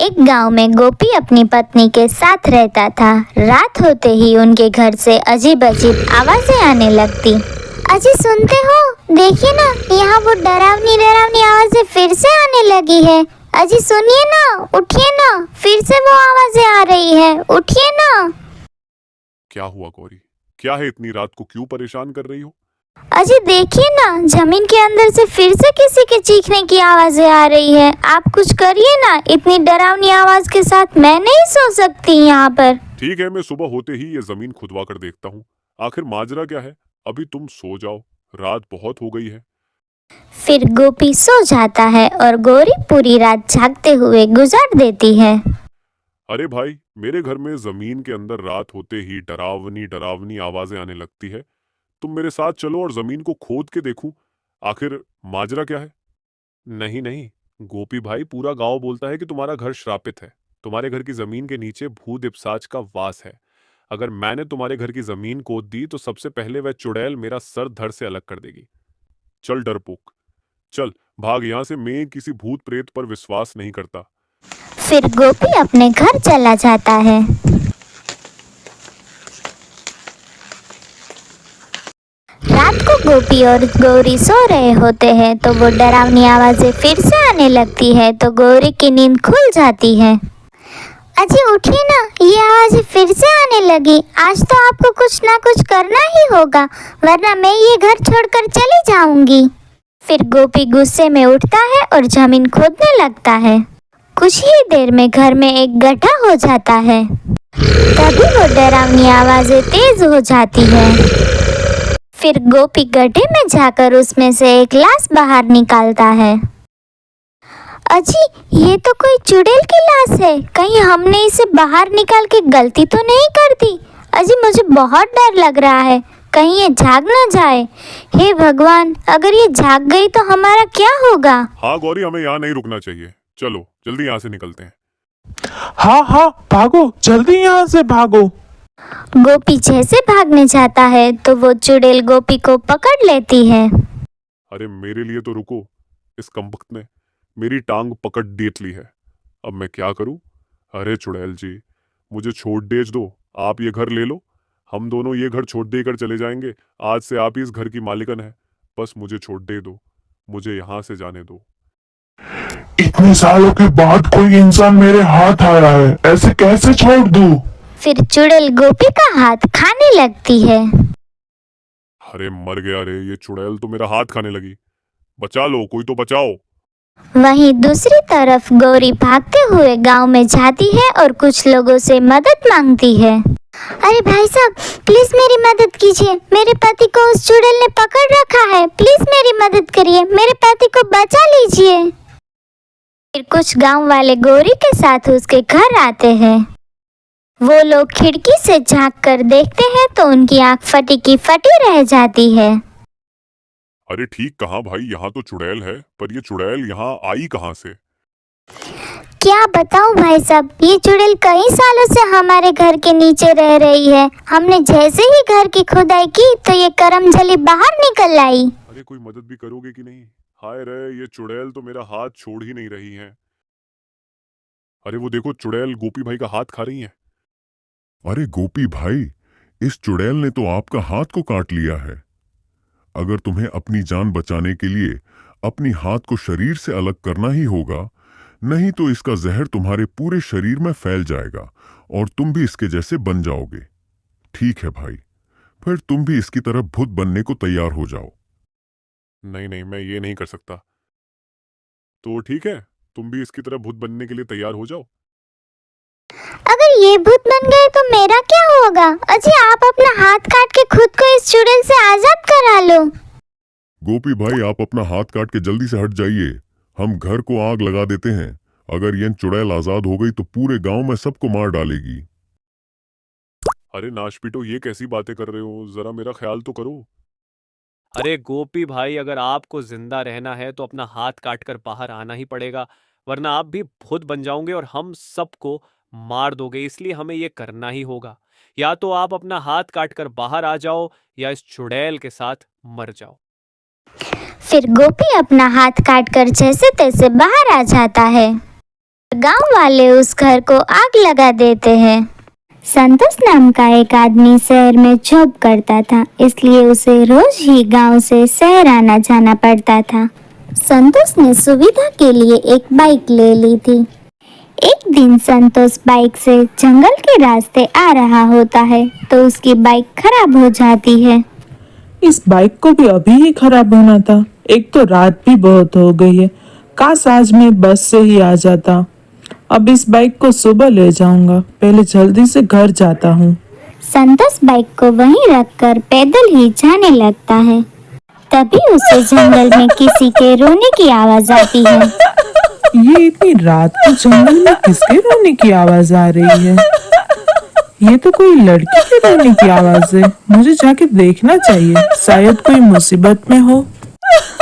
एक गांव में गोपी अपनी पत्नी के साथ रहता था। रात होते ही उनके घर से अजीब अजीब आवाजें आने लगती। अजी सुनते हो, देखिए ना, यहाँ वो डरावनी डरावनी आवाजें फिर से आने लगी है। अजी सुनिए ना, उठिए ना, फिर से वो आवाजें आ रही है, उठिए ना। क्या हुआ गौरी? क्या है, इतनी रात को क्यों परेशान कर रही हो? अजी देखिए ना, जमीन के अंदर से फिर से किसी के चीखने की आवाजें आ रही है। आप कुछ करिए ना, इतनी डरावनी आवाज के साथ मैं नहीं सो सकती यहाँ पर। ठीक है, मैं सुबह होते ही ये जमीन खुदवा कर देखता हूँ। आखिर माजरा क्या है? अभी तुम सो जाओ, रात बहुत हो गई है। फिर गोपी सो जाता है और गौरी पूरी रात जागते हुए गुजार देती है। अरे भाई, मेरे घर में जमीन के अंदर रात होते ही डरावनी डरावनी आवाजें आने लगती है। तुम मेरे साथ चलो और जमीन को खोद के देखूं, आखिर माजरा क्या है। नहीं नहीं गोपी भाई, पूरा गांव बोलता है कि तुम्हारा घर श्रापित है। तुम्हारे घर की जमीन के नीचे भूत पिशाच का वास है। अगर मैंने तुम्हारे घर की जमीन खोद दी तो सबसे पहले वह चुड़ैल मेरा सर धड़ से अलग कर देगी। चल डरपोक, चल भाग यहाँ से। मैं किसी भूत प्रेत पर विश्वास नहीं करता। फिर गोपी अपने घर चला जाता है। रात को गोपी और गौरी सो रहे होते हैं तो वो डरावनी आवाजें फिर से आने लगती है, तो गौरी की नींद खुल जाती है। अजी उठिए ना, ये आवाजें फिर से आने लगी। आज तो आपको कुछ ना कुछ करना ही होगा, वरना मैं ये घर छोड़कर चली जाऊंगी। फिर गोपी गुस्से में उठता है और जमीन खोदने लगता है। कुछ ही देर में घर में एक गड्ढा हो जाता है। तभी वो डरावनी आवाजें तेज हो जाती है। फिर गोपी गड्ढे में जाकर उसमें से एक लाश बाहर निकालता है। अजी ये तो कोई चुड़ैल की लाश है, कहीं हमने इसे बाहर निकाल के गलती तो नहीं कर दी? अजी मुझे बहुत डर लग रहा है, कहीं ये जाग ना जाए। हे भगवान, अगर ये जाग गई तो हमारा क्या होगा? हाँ गौरी, हमें यहाँ नहीं रुकना चाहिए। चलो जल्दी यहाँ से निकलते हैं। हाँ हाँ भागो, जल्दी यहाँ से भागो। गोपी जैसे भागने जाता है तो वो चुड़ैल गोपी को पकड़ लेती है। अरे मेरे लिए तो रुको, इस कमबख्त ने मेरी टांग पकड़ देत ली है। अब मैं क्या करूं? अरे चुड़ैल जी, मुझे छोड़ देज दो। आप ये घर ले लो, हम दोनों ये घर छोड़ देकर चले जाएंगे। आज से आप ही इस घर की मालिकन है। बस मुझे छोड़ दे दो, मुझे यहाँ से जाने दो। इतने सालों के बाद कोई इंसान मेरे हाथ आया है, ऐसे कैसे छोड़ दूं? फिर चुड़ैल गोपी का हाथ खाने लगती है। अरे मर गया रे, ये चुड़ैल तो मेरा हाथ खाने लगी। बचा लो, कोई तो बचाओ। वहीं दूसरी तरफ गौरी भागते हुए गांव में जाती है और कुछ लोगों से मदद मांगती है। अरे भाई साहब, प्लीज मेरी मदद कीजिए, मेरे पति को उस चुड़ैल ने पकड़ रखा है, प्लीज मेरी मदद करिए, मेरे पति को बचा लीजिए। फिर कुछ गांव वाले गौरी के साथ उसके घर आते हैं। वो लोग खिड़की से झांक कर देखते हैं तो उनकी आंख फटी की फटी रह जाती है। अरे ठीक कहाँ भाई, यहाँ तो चुड़ैल है, पर ये चुड़ैल यहाँ आई कहाँ से? क्या बताऊं भाई साहब, ये चुड़ैल कई सालों से हमारे घर के नीचे रह रही है। हमने जैसे ही घर की खुदाई की तो ये करमजली बाहर निकल आई। अरे कोई मदद भी करोगे कि नहीं? हाय रे, ये चुड़ैल तो मेरा हाथ छोड़ ही नहीं रही है। अरे वो देखो, चुड़ैल गोपी भाई का हाथ खा रही है। अरे गोपी भाई, इस चुड़ैल ने तो आपका हाथ को काट लिया है। अगर तुम्हें अपनी जान बचाने के लिए अपनी हाथ को शरीर से अलग करना ही होगा, नहीं तो इसका जहर तुम्हारे पूरे शरीर में फैल जाएगा और तुम भी इसके जैसे बन जाओगे। ठीक है भाई, फिर तुम भी इसकी तरह भूत बनने को तैयार हो जाओ। नहीं नहीं, मैं ये नहीं कर सकता। तो ठीक है, तुम भी इसकी तरह भूत बनने के लिए तैयार हो जाओ। अगर ये भूत बन गए तो मेरा क्या होगा? अजी आप अपना हाथ काट के खुद को इस चुड़ैल से आजाद करा लो। गोपी भाई, आप अपना हाथ काट के जल्दी से हट जाइए, हम घर को आग लगा देते हैं। अगर ये चुड़ैल आजाद हो गई तो पूरे गांव में सबको मार डालेगी। अरे नाशपीटो, ये कैसी बातें कर रहे हो? जरा मेरा ख्याल तो करो। अरे गोपी भाई, अगर आपको जिंदा रहना है तो अपना हाथ काटकर बाहर आना ही पड़ेगा, वरना आप भी भूत बन जाओगे और हम सबको मार दोगे। इसलिए हमें ये करना ही होगा। या तो आप अपना हाथ काटकर बाहर आ जाओ या इस चुड़ैल के साथ मर जाओ। फिर गोपी अपना हाथ काटकर जैसे तैसे बाहर आ जाता है। गांव वाले उस घर को आग लगा देते हैं। संतोष नाम का एक आदमी शहर में जॉब करता था, इसलिए उसे रोज ही गांव से शहर आना जाना पड़ता था। संतोष ने सुविधा के लिए एक बाइक ले ली थी। एक दिन संतोष बाइक से जंगल के रास्ते आ रहा होता है तो उसकी बाइक खराब हो जाती है। इस बाइक को भी अभी ही खराब होना था। एक तो रात भी बहुत हो गई है। काश आज मैं बस से ही आ जाता। अब इस बाइक को सुबह ले जाऊंगा। पहले जल्दी से घर जाता हूँ। संतोष बाइक को वहीं रखकर पैदल ही जाने लगता है। तभी उसे जंगल में किसी के रोने की आवाज आती है। ये इतनी रात को जंगल में किसके रोने की आवाज आ रही है? ये तो कोई लड़की के रोने की आवाज है। मुझे जाके देखना चाहिए, शायद कोई मुसीबत में हो।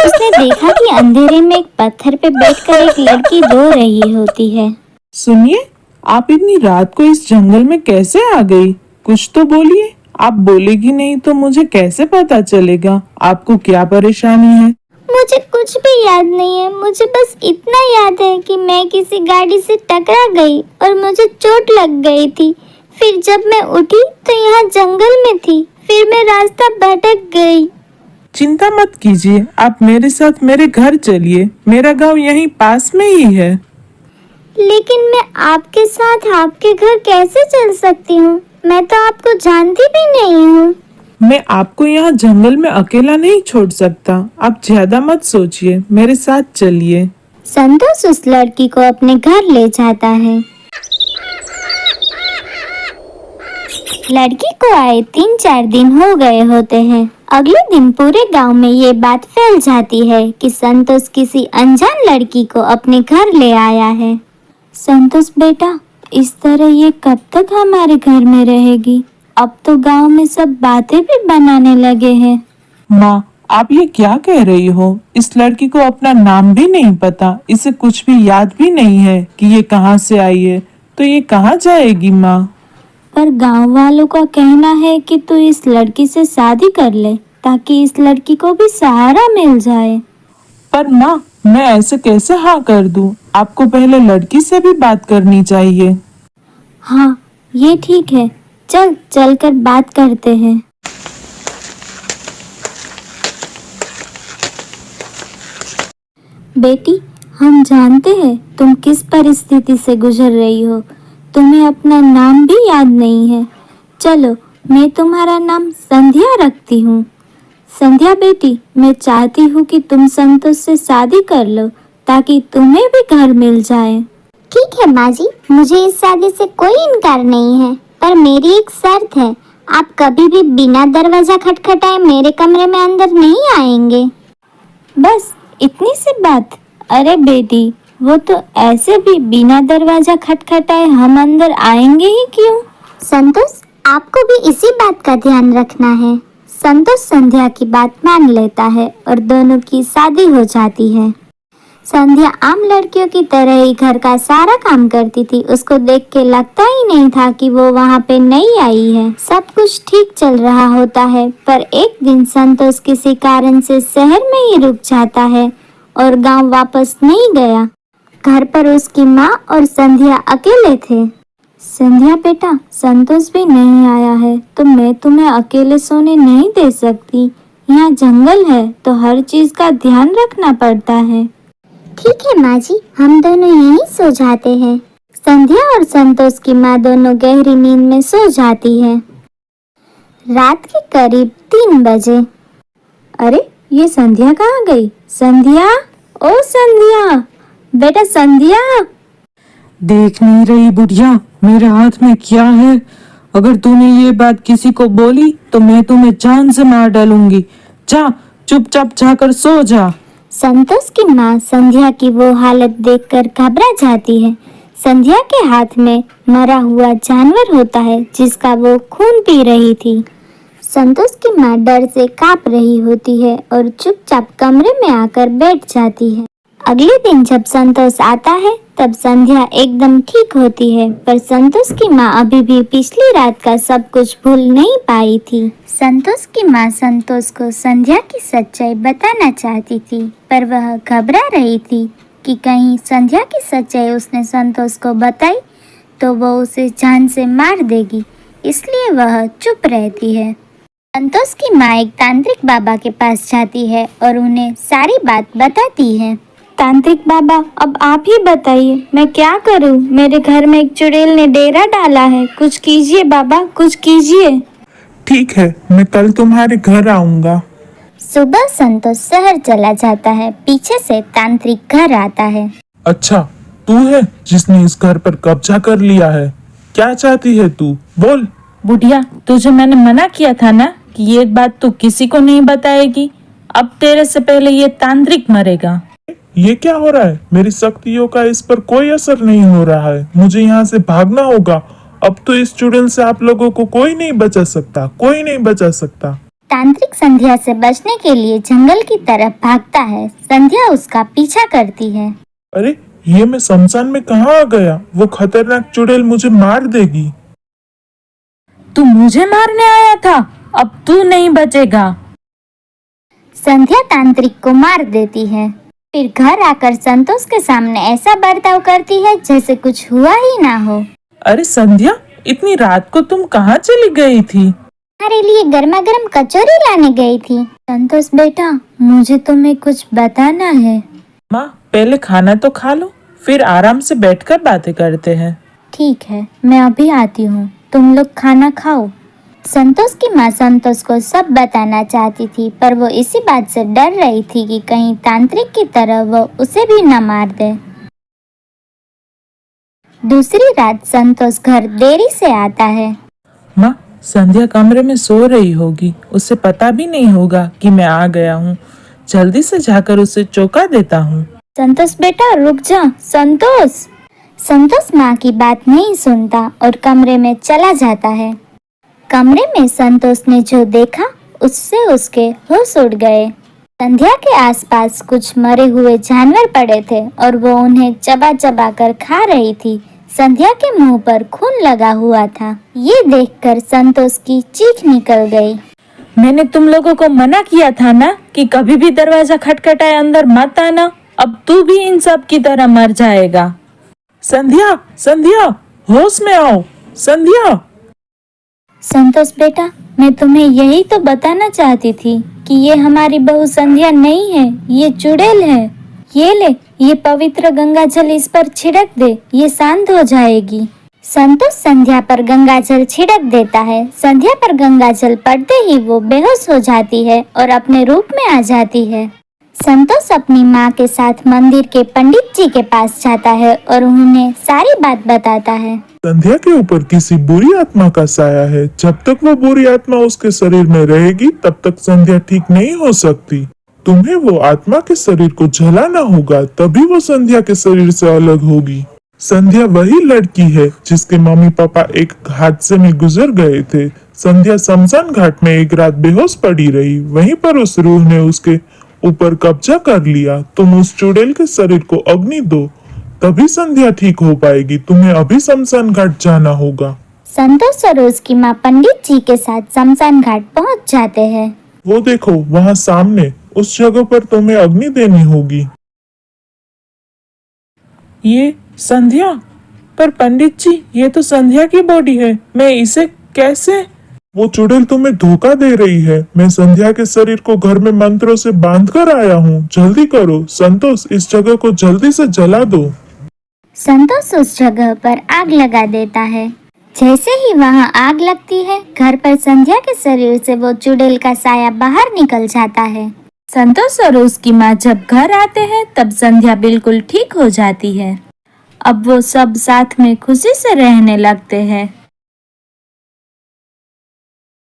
उसने देखा कि अंधेरे में एक पत्थर पे बैठकर एक लड़की रो रही होती है। सुनिए, आप इतनी रात को इस जंगल में कैसे आ गई? कुछ तो बोलिए। आप बोलेगी नहीं तो मुझे कैसे पता चलेगा आपको क्या परेशानी है? मुझे कुछ भी याद नहीं है। मुझे बस इतना याद है कि मैं किसी गाड़ी से टकरा गई और मुझे चोट लग गई थी। फिर जब मैं उठी तो यहाँ जंगल में थी। फिर मैं रास्ता भटक गई। चिंता मत कीजिए, आप मेरे साथ मेरे घर चलिए। मेरा गांव यहीं पास में ही है। लेकिन मैं आपके साथ आपके घर कैसे चल सकती हूँ? मैं तो आपको जानती भी नहीं हूँ। मैं आपको यहाँ जंगल में अकेला नहीं छोड़ सकता। आप ज्यादा मत सोचिए, मेरे साथ चलिए। संतोष उस लड़की को अपने घर ले जाता है। लड़की को आए 3-4 दिन हो गए होते हैं। अगले दिन पूरे गांव में ये बात फैल जाती है कि संतोष किसी अनजान लड़की को अपने घर ले आया है। संतोष बेटा, इस तरह ये कब तक हमारे घर में रहेगी? अब तो गांव में सब बातें भी बनाने लगे हैं। माँ, आप ये क्या कह रही हो? इस लड़की को अपना नाम भी नहीं पता, इसे कुछ भी याद भी नहीं है कि ये कहाँ से आई है। तो ये कहाँ जाएगी माँ? पर गांव वालों का कहना है कि तू इस लड़की से शादी कर ले ताकि इस लड़की को भी सहारा मिल जाए। पर माँ, मैं ऐसे कैसे हाँ कर दूँ? आपको पहले लड़की से भी बात करनी चाहिए। हाँ, ये ठीक है। चल कर बात करते हैं। बेटी, हम जानते हैं तुम किस परिस्थिति से गुजर रही हो। तुम्हें अपना नाम भी याद नहीं है। चलो, मैं तुम्हारा नाम संध्या रखती हूँ। संध्या बेटी, मैं चाहती हूँ कि तुम संतोष से शादी कर लो ताकि तुम्हें भी घर मिल जाए। ठीक है माँ जी, मुझे इस शादी से कोई इनकार नहीं है, पर मेरी एक शर्त है। आप कभी भी बिना दरवाजा खटखटाए मेरे कमरे में अंदर नहीं आएंगे। बस इतनी सी बात? अरे बेटी, वो तो ऐसे भी बिना दरवाजा खटखटाए हम अंदर आएंगे ही क्यों? संतोष, आपको भी इसी बात का ध्यान रखना है। संतोष संध्या की बात मान लेता है और दोनों की शादी हो जाती है। संध्या आम लड़कियों की तरह ही घर का सारा काम करती थी। उसको देख के लगता ही नहीं था कि वो वहाँ पे नई आई है। सब कुछ ठीक चल रहा होता है, पर एक दिन संतोष किसी कारण से शहर में ही रुक जाता है और गांव वापस नहीं गया। घर पर उसकी माँ और संध्या अकेले थे। संध्या बेटा, संतोष भी नहीं आया है तो मैं तुम्हें अकेले सोने नहीं दे सकती। यहाँ जंगल है तो हर चीज का ध्यान रखना पड़ता है। ठीक है माँ जी, हम दोनों यहीं सो जाते हैं। संध्या और संतोष की माँ दोनों गहरी नींद में सो जाती है। रात के करीब 3 बजे। अरे, ये संध्या कहाँ गई? संध्या, ओ संध्या, बेटा संध्या। देख नहीं रही बुढ़िया मेरे हाथ में क्या है? अगर तूने ये बात किसी को बोली तो मैं तुम्हें जान से मार डालूंगी। जा, चुपचाप जाकर सो जा। संतोष की माँ संध्या की वो हालत देखकर घबरा जाती है। संध्या के हाथ में मरा हुआ जानवर होता है जिसका वो खून पी रही थी। संतोष की माँ डर से कांप रही होती है और चुपचाप कमरे में आकर बैठ जाती है। अगले दिन जब संतोष आता है तब संध्या एकदम ठीक होती है, पर संतोष की माँ अभी भी पिछली रात का सब कुछ भूल नहीं पाई थी। संतोष की माँ संतोष को संध्या की सच्चाई बताना चाहती थी, पर वह घबरा रही थी। कि कहीं संध्या की सच्चाई उसने संतोष को बताई तो वो उसे जान से मार देगी, इसलिए वह चुप रहती है। संतोष की माँ एक तांत्रिक बाबा के पास जाती है और उन्हें सारी बात बताती है। तांत्रिक बाबा, अब आप ही बताइए, मैं क्या करूं? मेरे घर में एक चुड़ैल ने डेरा डाला है, कुछ कीजिए बाबा, कुछ कीजिए। ठीक है, मैं कल तुम्हारे घर आऊंगा। सुबह संतोष शहर चला जाता है। पीछे से तांत्रिक घर आता है। अच्छा, तू है जिसने इस घर पर कब्जा कर लिया है? क्या चाहती है तू? बोल। बुढ़िया, तुझे मैंने मना किया था ना कि ये बात तू किसी को नहीं बताएगी। अब तेरे से पहले ये तांत्रिक मरेगा। ये क्या हो रहा है? मेरी शक्तियों का इस पर कोई असर नहीं हो रहा है। मुझे यहाँ से भागना होगा। अब तो इस चुड़ैल से आप लोगों को कोई नहीं बचा सकता, कोई नहीं बचा सकता। तांत्रिक संध्या से बचने के लिए जंगल की तरफ भागता है। संध्या उसका पीछा करती है। अरे, ये मैं शमशान में कहाँ आ गया? वो खतरनाक चुड़ैल मुझे मार देगी। तू मुझे मारने आया था, अब तू नहीं बचेगा। संध्या तांत्रिक को मार देती है। फिर घर आकर संतोष के सामने ऐसा बर्ताव करती है जैसे कुछ हुआ ही ना हो। अरे संध्या, इतनी रात को तुम कहाँ चली गई थी? तुम्हारे लिए गर्मा गर्म कचौरी लाने गई थी। संतोष बेटा, मुझे तुम्हें कुछ बताना है। माँ, पहले खाना तो खा लो, फिर आराम से बैठकर बातें करते हैं। ठीक है, मैं अभी आती हूँ, तुम लोग खाना खाओ। संतोष की माँ संतोष को सब बताना चाहती थी, पर वो इसी बात से डर रही थी कि कहीं तांत्रिक की तरह वो उसे भी न मार दे। दूसरी रात संतोष घर देरी से आता है। माँ, संध्या कमरे में सो रही होगी, उसे पता भी नहीं होगा कि मैं आ गया हूँ। जल्दी से जाकर उसे चौंका देता हूँ। संतोष बेटा रुक जा। संतोष माँ की बात नहीं सुनता और कमरे में चला जाता है। कमरे में संतोष ने जो देखा उससे उसके होश उड़ गए। संध्या के आसपास कुछ मरे हुए जानवर पड़े थे और वो उन्हें चबा चबा कर खा रही थी। संध्या के मुंह पर खून लगा हुआ था। ये देखकर संतोष की चीख निकल गई। मैंने तुम लोगों को मना किया था ना कि कभी भी दरवाजा खटखटाए अंदर मत आना। अब तू भी इन सब की तरह मर जाएगा। संध्या, संध्या, होश में आओ। संध्या। संतोष बेटा, मैं तुम्हें यही तो बताना चाहती थी कि ये हमारी बहू संध्या नहीं है, ये चुड़ैल है। ये ले, ये पवित्र गंगा जल इस पर छिड़क दे, ये शांत हो जाएगी। संतोष संध्या पर गंगा जल छिड़क देता है। संध्या पर गंगा जल पड़ते ही वो बेहोश हो जाती है और अपने रूप में आ जाती है। संतोष अपनी माँ के साथ मंदिर के पंडित जी के पास जाता है और उन्हें सारी बात बताता है। संध्या के ऊपर किसी बुरी आत्मा का साया है। जब तक वो बुरी आत्मा उसके शरीर में रहेगी तब तक संध्या ठीक नहीं हो सकती। तुम्हें वो आत्मा के शरीर को जलाना होगा, तभी वो संध्या के शरीर से अलग होगी। संध्या वही लड़की है जिसके मम्मी पापा एक हादसे में गुजर गए थे। संध्या शमशान घाट में एक रात बेहोश पड़ी रही। वहीं पर उस रूह ने उसके ऊपर कब्जा कर लिया। तुम उस चुड़ैल के शरीर को अग्नि दो, तभी संध्या ठीक हो पाएगी। तुम्हें अभी शमशान घाट जाना होगा। संतोष और उसकी माँ पंडित जी के साथ शमशान घाट पहुँच जाते हैं। वो देखो, वहाँ सामने उस जगह पर तुम्हें अग्नि देनी होगी। ये संध्या? पर पंडित जी, ये तो संध्या की बॉडी है, मैं इसे कैसे? वो चुड़ैल तुम्हें धोखा दे रही है। मैं संध्या के शरीर को घर में मंत्रों से बांध कर आया हूँ। जल्दी करो संतोष, इस जगह को जल्दी से जला दो। संतोष उस जगह पर आग लगा देता है। जैसे ही वहां आग लगती है, घर पर संध्या के शरीर से वो चुड़ैल का साया बाहर निकल जाता है। संतोष और उसकी माँ जब घर आते हैं तब संध्या बिल्कुल ठीक हो जाती है। अब वो सब साथ में खुशी से रहने लगते हैं।